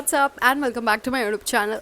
what's up and welcome back to my YouTube channel.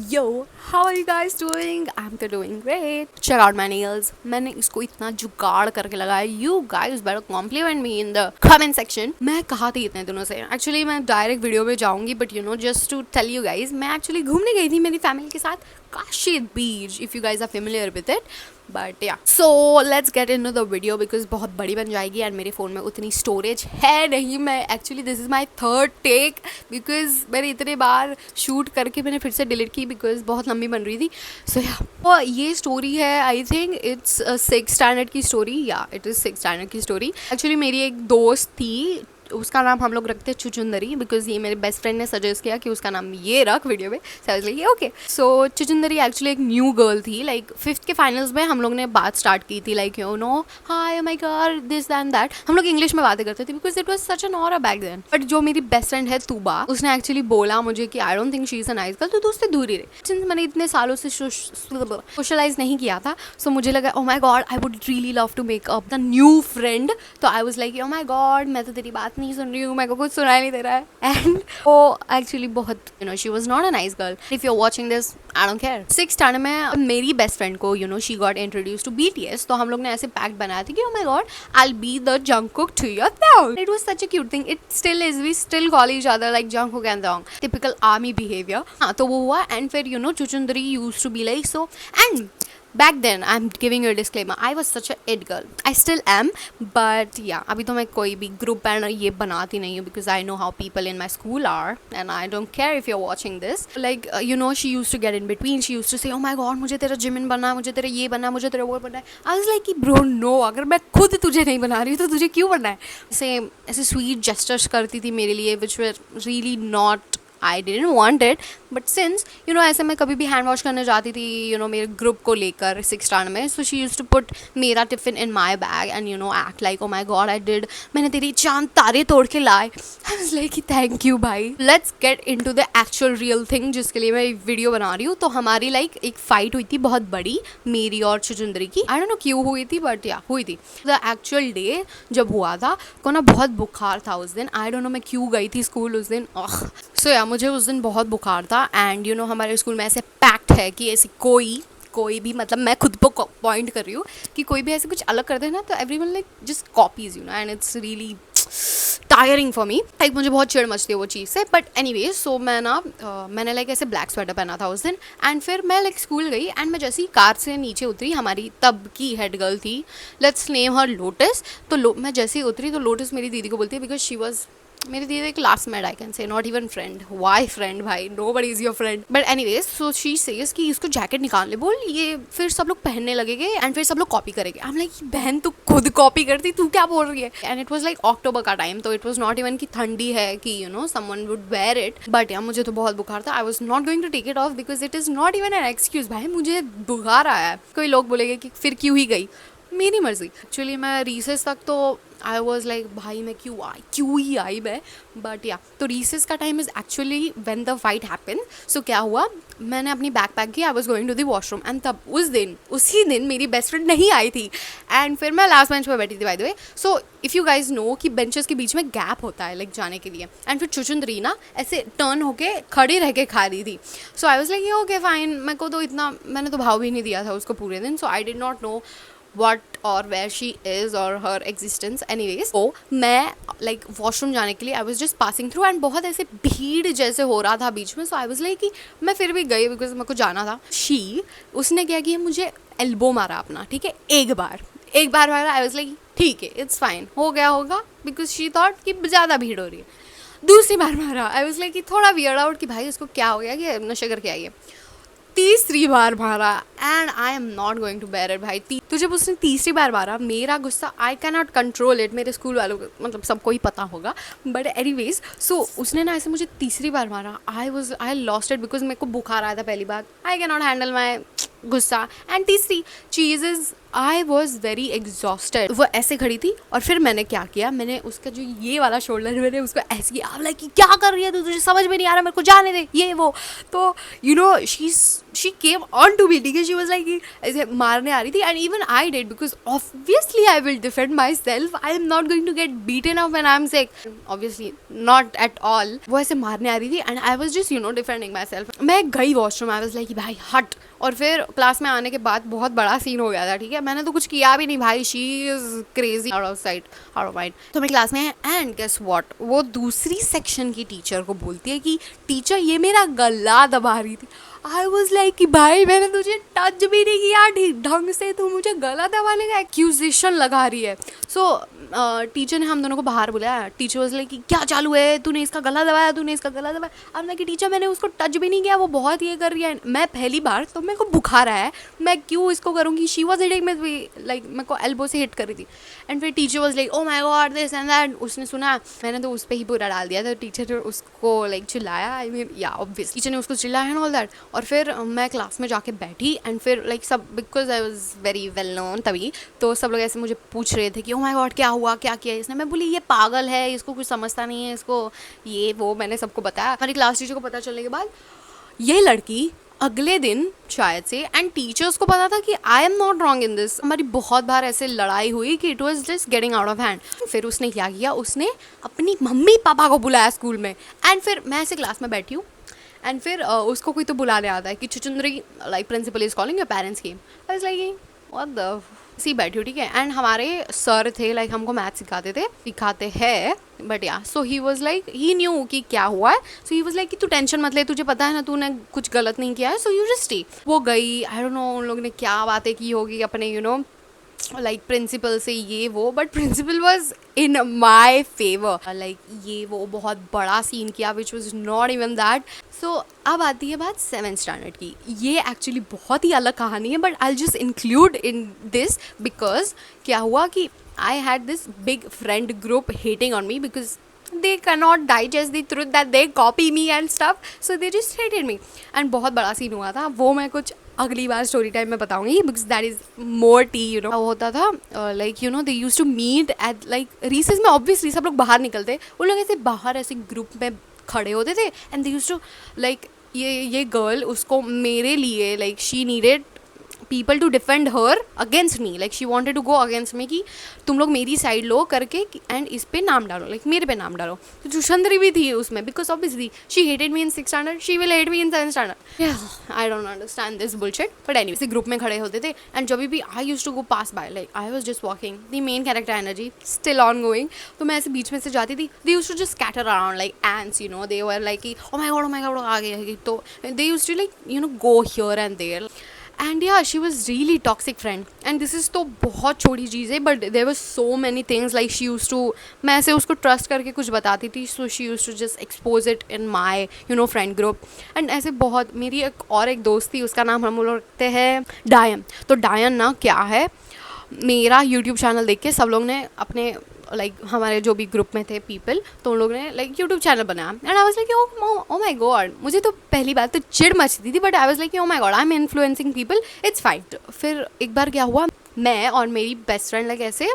Yo, how are you guys doing? I'm doing great. Check out my nails. मैंने इसको इतना जुगाड़ करके लगाया. You guys better compliment me in the comment section. मैं कहाँ थी इतने दिनों से? Actually मैं डायरेक्ट वीडियो पे जाऊँगी, but you know just to tell you guys, मैं actually घूमने गई थी मेरी फैमिली के साथ Kashid beach. If you guys are familiar with it. But yeah so let's get in the video because बहुत बड़ी बन जाएगी एंड मेरे फ़ोन में उतनी स्टोरेज है नहीं. मैं actually this is my third take because मैंने इतने बार शूट करके मैंने फिर से डिलीट की बिकॉज बहुत लंबी बन रही थी. सो या ये स्टोरी है, I think it's 6th standard की स्टोरी. या इट इज़ 6th स्टैंडर्ड की स्टोरी. एक्चुअली मेरी एक दोस्त थी, उसका नाम हम लोग रखते हैं चुचुंदरी बिकॉज ये मेरे बेस्ट फ्रेंड ने सजेस्ट किया कि उसका नाम ये रख वीडियो में. So okay. सो चुचुंदरी एक्चुअली एक न्यू गर्ल थी. लाइक 5th के फाइनल्स में हम लोग ने बात स्टार्ट की थी, like you know hi my god this and that. हम लोग इंग्लिश में बातें करते थे because it was such an aura back then. But जो मेरी बेस्ट फ्रेंड है तूबा, उसने एक्चुअली बोला मुझे कि I don't think she is a nice girl, तो तू उससे दूर ही रहे. सिंस मैंने इतने सालों से सोशलाइज नहीं किया था, सो मुझे लगा oh my god I would really love to make up the new friend. तो I was like oh my god मैं तो तेरी बात नहीं सुन रही हूँ, मेरे को कुछ सुनाई नहीं दे रहा है. एंड वो एक्चुअली बहुत you know she was not a nice girl. If you are watching this I don't care. 6th standard में मेरी बेस्ट फ्रेंड को you know she got introduced to BTS. तो हम लोग ने ऐसे पैक्ट बनाया था कि oh my god I will be the Jungkook to your thong. It was such a cute thing. It still is. We still call each other like Jungkook and thong. Typical army behaviour. हाँ तो वो हुआ. एंड फिर you know चुचुंदरी used to be like so. And back then I'm giving you a disclaimer, I was such a it girl. I still am, but yeah अभी तो मैं कोई भी ग्रुप एंड ये बनाती नहीं हूँ because I know how people in my school are and I don't care if you're watching this. Like you know she used to get in between. She used to say oh my god मुझे तेरा Jimin बनना है, मुझे तेरा ये बनना है, मुझे तेरा वो बनना है. I was like bro no, अगर मैं खुद तुझे नहीं बना रही हूँ तो तुझे क्यों बनना है. ऐसे स्वीट जेस्चर्स करती थी मेरे लिए which were really not I didn't want it, but since you know ऐसे मैं कभी भी हैंड वॉश करने जाती थी you know मेरे ग्रुप को लेकर 6th स्टैंडर्ड में. so she used to put मेरा tiffin in my bag and you know act like oh my god I did, मैंने तेरी चांद तारे तोड़ के लाए. I was like thank you भाई. let's get into the actual real thing जिसके लिए मैं वीडियो बना रही हूँ. तो हमारी लाइक एक फाइट हुई थी बहुत बड़ी मेरी और चुचुंदरी की. आई डोंट नो क्यों हुई थी बट या हुई थी. द एक्चुअल डे जब हुआ था को ना बहुत बुखार था उस दिन. आई डोंट नो मैं क्यों गई थी स्कूल उस दिन. सो या मुझे उस दिन बहुत बुखार था. एंड यू नो हमारे स्कूल में ऐसे पैक्ट है कि ऐसे कोई भी मतलब मैं खुद को पॉइंट कर रही हूँ कि कोई भी ऐसे कुछ अलग कर दे ना तो everyone like just copies you know and it's really tiring for me. Like मुझे बहुत चिढ़ मचती है वो चीज़ से. बट एनीवेज सो मैंने लाइक ऐसे ब्लैक स्वेटर पहना था उस दिन. एंड फिर मैं लाइक स्कूल गई एंड मैं जैसे ही कार से नीचे उतरी, हमारी तब की हेड गर्ल थी, लेट्स नेम हर लोटस. तो मैं जैसे ही उतरी तो लोटस मेरी दीदी को बोलती है बिकॉज शी वॉज मेरी दीदी एक classmate I can say, not even friend. Why friend भाई, nobody is your friend. But anyways so she says कि इसको जैकेट निकाल ले बोल, ये फिर सब लोग पहनने लगेंगे एंड फिर सब लोग कॉपी करेंगे. आई एम लाइक बहन तू खुद कॉपी करती, तू क्या बोल रही है. And it was like October का टाइम, तो इट वाज नॉट इवन कि ठंडी है कि you know someone would wear it. But yeah मुझे तो बहुत बुखार था. I was not going to take it off because it is not even an excuse. भाई मुझे बुखार आया है. कोई लोग बोलेंगे कि फिर क्यों ही गई, मेरी मर्जी. एक्चुअली मैं रिसेस तक तो आई वॉज लाइक भाई मैं क्यों ही आई मैं. बट या तो रिसेस का time is actually when the fight happen. So क्या हुआ, मैंने अपनी बैग पैक की, I was going to the washroom and तब उसी दिन मेरी बेस्ट फ्रेंड नहीं आई थी. एंड फिर मैं लास्ट बेंच पर बैठी थी by the way. So if you guys know कि बेंचेस के बीच में गैप होता है लाइक जाने के लिए. एंड फिर चुचुंदरी ना ऐसे टर्न होके खड़ी रह के खा रही थी. So I was like okay fine. मेरे को तो इतना मैंने तो भाव भी नहीं दिया था उसको पूरे दिन. So I did not know what or where she is or her existence. Anyways so मैं like वॉशरूम जाने के लिए I was just passing through and बहुत ऐसे भीड़ जैसे हो रहा था बीच में. so I was like कि मैं फिर भी गई बिकॉज मेरे को जाना था. उसने क्या किया, मुझे एल्बो मारा अपना. ठीक है, एक बार मारा. I was like ठीक है इट्स फाइन, हो गया होगा बिकॉज शी थॉट कि ज़्यादा भीड़ हो रही है. दूसरी बार मारा. I was like कि थोड़ा वियर्ड आउट कि भाई इसको क्या हो गया कि नशे करके आई है. तीसरी बार मारा and I am not going to bear it. भाई तो जब उसने तीसरी बार मारा मेरा गुस्सा I can not control it. मेरे स्कूल वालों को मतलब सबको ही पता होगा. बट एनीवेज सो उसने ना ऐसे मुझे तीसरी बार मारा. आई लॉस्ट इट बिकॉज मेरे को बुखार आया था पहली बार. I can not handle my गुस्सा. एंड तीसरी चीज़ is I was very exhausted. वो ऐसे खड़ी थी और फिर मैंने क्या किया, मैंने उसका जो ये वाला शोल्डर, मैंने उसको ऐसे किया, लाइक कि क्या कर रही है तू, तुझे समझ में नहीं आ रहा, मेरे को जाने दे ये वो। तो you know she came on to me, ठीक है, शी वाज लाइक ऐसे मारने आ रही थी, and even I did, because obviously I will defend myself, I am not going to get beaten up when I am sick, obviously not at all. वो ऐसे मारने आ रही थी and I was just defending myself. मैं गई washroom, I was like भाई हट। और फिर क्लास में आने के बाद बहुत बड़ा सीन हो गया था, ठीक है, मैंने तो कुछ किया भी नहीं भाई, she is crazy out of sight out of mind. तो मैं क्लास में एंड गेस व्हाट, वो दूसरी सेक्शन की टीचर को बोलती है कि टीचर ये मेरा गला दबा रही थी। आई वॉज लाइक कि भाई मैंने तुझे टच भी नहीं किया ठीक ढंग से, तू मुझे गला दबाने का एक्यूजेशन लगा रही है। सो टीचर ने हम दोनों को बाहर बुलाया। टीचर वाज लाइक कि क्या चालू है, तूने इसका गला दबाया, तूने इसका गला दबाया। अब मैं कि टीचर मैंने उसको टच भी नहीं किया, वो बहुत ये कर रही है, मैं पहली बार, तो मेरे को बुखार आया है, मैं क्यों इसको करूँगी। शी वॉज हिटिंग में लाइक मेरे को एल्बो से हिट कर रही थी। एंड फिर teacher was like oh my god this and that. उसने सुना, मैंने तो उस पर ही पूरा डाल दिया था। टीचर ने उसको लाइक चिल्लाया, आई मीन या ऑब्वियस टीचर ने उसको चिल्लाया एंड ऑल दैट। और फिर मैं क्लास में जाके बैठी एंड फिर लाइक सब, because I was very well known तभी, तो सब लोग ऐसे मुझे पूछ रहे थे कि ओ माय गॉड क्या हुआ, क्या किया इसने। मैं बोली ये पागल है, इसको कुछ समझता नहीं है, इसको ये वो, मैंने सबको बताया। हमारी क्लास टीचर को पता चलने के बाद ये लड़की अगले दिन शायद से, एंड टीचर्स को पता था कि आई am not wrong in this. हमारी बहुत बार ऐसे लड़ाई हुई कि it was just getting out of hand. फिर उसने क्या किया, उसने अपनी मम्मी पापा को बुलाया स्कूल में, एंड फिर मैं ऐसे क्लास में बैठी हूँ एंड फिर उसको कोई तो बुलाने आता है कि चुचुंदरी like principal is calling your parents came. I was like what the सी बैठी हूँ, ठीक है। एंड हमारे सर थे लाइक हमको मैथ सिखाते हैं, but yeah so he was like he knew कि क्या हुआ है। सो ही वॉज लाइक कि तू टेंशन मत ले, तुझे पता है ना तूने कुछ गलत नहीं किया है, सो यू जस्ट स्टे। वो गई, आई डोंट नो उन लोगों ने क्या बातें की होगी अपने लाइक प्रिंसिपल से ये वो, but principal was in my favour, like ये वो बहुत बड़ा सीन किया which was not even that. So अब आती है बात 7th स्टैंडर्ड की। ये एक्चुअली बहुत ही अलग कहानी है, but I just include in this because क्या हुआ कि I had this big friend group hating on me because they cannot digest the truth that they copy me and stuff, so they just hated me। and बहुत बड़ा scene हुआ था, वो मैं कुछ अगली बार स्टोरी टाइम में बताऊंगी because that is more tea होता था like they use to meet at like recess में। ऑब्वियसली सब लोग बाहर निकलते, उन लोग ऐसे बाहर ऐसे ग्रुप में खड़े होते थे and they use to like ये गर्ल उसको मेरे लिए like she needed people to defend her against me, like she wanted to go against me कि तुम लोग मेरी साइड लो करके एंड इस पे नाम डालो, लाइक मेरे पे नाम डालो। तो चुशंदरी भी थी उसमें because obviously she hated me in 6th standard, she will hate me in 7th standard. I don't understand this bullshit, but anyway इसी ग्रुप में खड़े होते थे एंड जब भी I used to go pass by, like I was just walking, the main character energy still on going, तो मैं ऐसे बीच में से जाती थी। They used to just scatter around like ants, they were like oh my god आ गए, तो they used to like go here and there. And yeah she was really toxic friend and this is तो बहुत छोटी चीज़ है, but there were so many things like she use to, मैं ऐसे उसको ट्रस्ट करके कुछ बताती थी, so she use to just expose it in my friend group. And ऐसे बहुत, मेरी एक दोस्त थी, उसका नाम हम लोग रखते हैं डायन। तो डायन ना क्या है, मेरा यूट्यूब चैनल देख के सब लोग ने अपने लाइक हमारे जो भी ग्रुप में थे पीपल, तो उन लोगों ने लाइक यूट्यूब चैनल बनाया and I was like oh my God. मुझे तो पहली बात तो चिढ़ मचती थी, but I was like oh my god I am influencing people, it's fine. फिर एक बार क्या हुआ, मैं और मेरी बेस्ट फ्रेंड लाइक ऐसे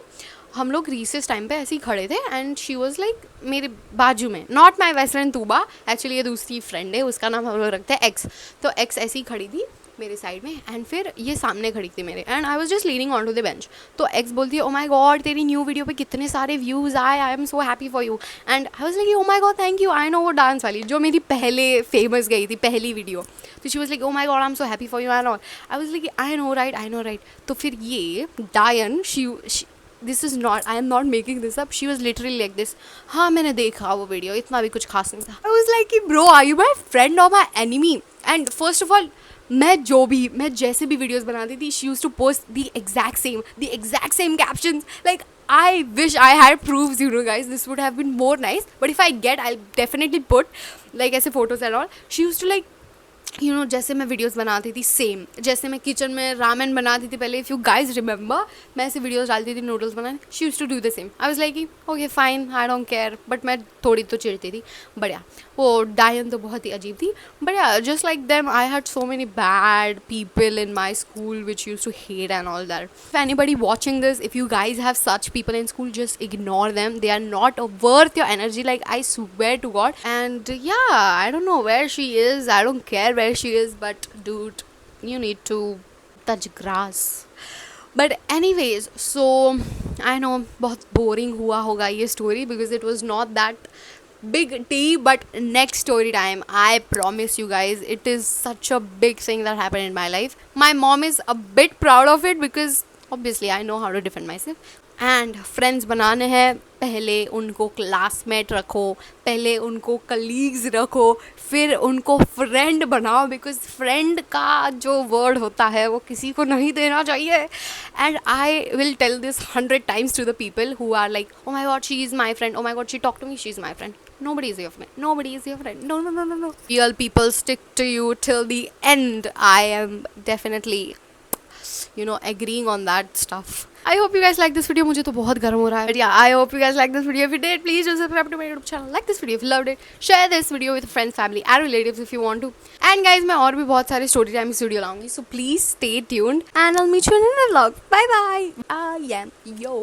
हम लोग रीसेस टाइम पे ऐसे ही खड़े थे एंड शी वॉज लाइक मेरे बाजू में, not my best friend Tuba, actually ये दूसरी फ्रेंड है, उसका नाम हम लोग रखते हैं एक्स। तो एक्स ऐसी ही खड़ी थी मेरे साइड में एंड फिर ये सामने खड़ी थी मेरे and I was just leaning on to the bench. तो एक्स बोलती है ओ माय गॉड तेरी न्यू वीडियो पे कितने सारे व्यूज़ आए, I am so happy for you. And I was like oh my god thank you, I know वो dance वाली जो मेरी पहले फेमस गई थी पहली वीडियो। तो she was like oh my god I am so happy for you and all. I was like I know right. तो फिर ये डायन this is not, I am not making this up, she was literally like this. हाँ मैंने देखा वो video, इतना भी कुछ खास नहीं था। I was like bro are you my friend or my enemy? And first of all मैं जैसे भी वीडियोस बनाती थी, she used to post the exact same captions, like I wish I had proofs, guys, this would have been more nice, but if I get, I'll definitely put like ऐसे photos and all. She used to like जैसे मैं videos बनाती थी same, जैसे मैं kitchen में ramen बनाती थी पहले, इफ़ यू गाइज रिमेंबर, मैं ऐसे वीडियोस डालती थी नूडल्स बनाने, she used to do the same. I was like okay fine, I don't care, but मैं थोड़ी तो चिढ़ती थी। बढ़िया, वो डायन तो बहुत ही अजीब थी। बढ़िया, just like them I had so many bad people in my school which use to hate and all that. If anybody watching this, if you guys have such people in school, just ignore them. They are not worth your energy, like I swear to God. And yeah, I don't know where she is, I don't care where she is, but dude, you need to touch grass. But anyways, so I know बहुत boring हुआ होगा ये story because it was not that big tea, but next story time, I promise you guys, it is such a big thing that happened in my life. My mom is a bit proud of it because obviously I know how to defend myself. And friends बनाने हैं, पहले उनको classmate रखो, पहले उनको colleagues रखो, फिर उनको फ्रेंड बनाओ, बिकॉज फ्रेंड का जो वर्ड होता है वो किसी को नहीं देना चाहिए. And I will tell this 100 times to the people who are like, oh my god, she is my friend, oh my god, she talked to me, she is my friend. Nobody is your friend. Nobody is your friend. No, no, no, no, no. Real people stick to you till the end. I am definitely, agreeing on that stuff. I hope you guys like this video. मुझे तो बहुत गर्म हो रहा है. But yeah, I hope you guys like this video. If you did, please do subscribe to my YouTube channel. Like this video if you loved it. Share this video with friends, family and relatives if you want to. And guys, मैं और भी बहुत सारे story time video लाऊंगी. So please stay tuned and I'll meet you in another vlog. Bye bye. I am yo.